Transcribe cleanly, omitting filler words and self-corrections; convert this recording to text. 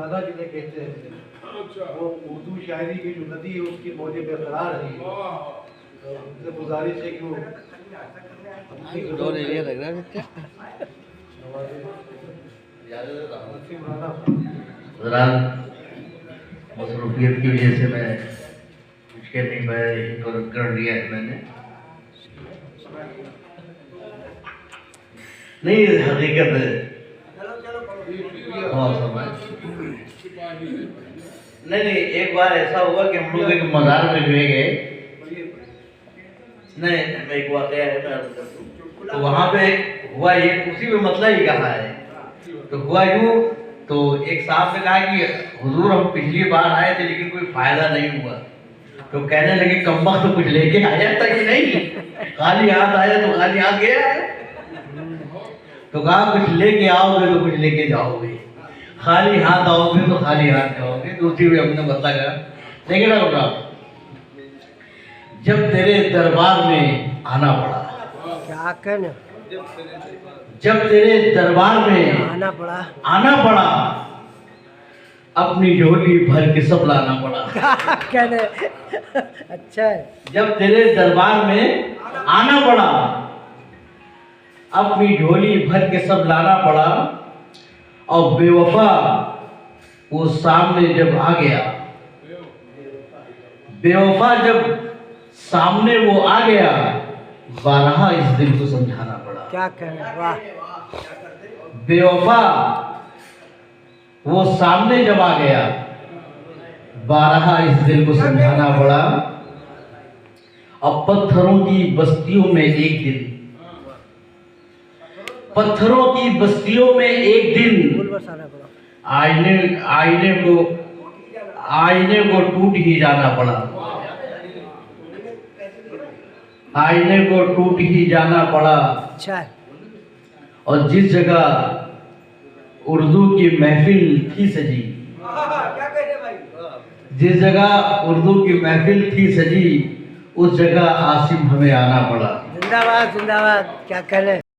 नाना जी ने कहते हैं वो उर्दू शायरी की जो नदी है उसकी मौजे बेकरार है। तो उनसे गुजारिश है कि वो दो एरिया लग रहा है मसरूफियत की वजह से मैं इसके नहीं मैं कर लिया है मैंने नहीं हकीकत है नहीं एक बार ऐसा हुआ कि हम लोग एक मज़ार में गए नहीं एक वाक़या है मैं तो वहाँ पे हुआ ये उसी में मतलब ही कहा है तो हुआ यूँ तो एक साहब ने कहा कि हुजूर हम पिछली बार आए थे लेकिन कोई फायदा नहीं हुआ तो कहने लगे कमबख्त तो कुछ लेके आया था कि नहीं खाली हाथ आया तो खाली हाथ गया है तो कहा कुछ लेके आओगे तो कुछ लेके जाओगे खाली हाथ आओगे तो खाली हाथ जाओगे तो उसी में हमने बता कहा लेकिन होगा जब तेरे दरबार में आना पड़ा क्या कहना जब तेरे दरबार में आना पड़ा अपनी झोली भर के सब लाना पड़ा कहने अच्छा है जब तेरे दरबार में आना पड़ा अपनी झोली भर के सब लाना पड़ा और बेवफा वो सामने जब आ गया बेवफा जब सामने वो आ गया बारहा इस दिल को समझाना पड़ा क्या कहना वाह बेवफा वो सामने जब आ गया बारहा इस दिल को समझाना पड़ा अब पत्थरों की बस्तियों में एक दिन पत्थरों की बस्तियों में एक दिन आईने को टूट ही जाना पड़ा आईने को टूट ही जाना पड़ा अच्छा है और जिस जगह उर्दू की महफिल थी सजी जिस जगह उर्दू की महफिल थी सजी उस जगह आसिम हमें आना पड़ा जिंदाबाद जिंदाबाद क्या कहने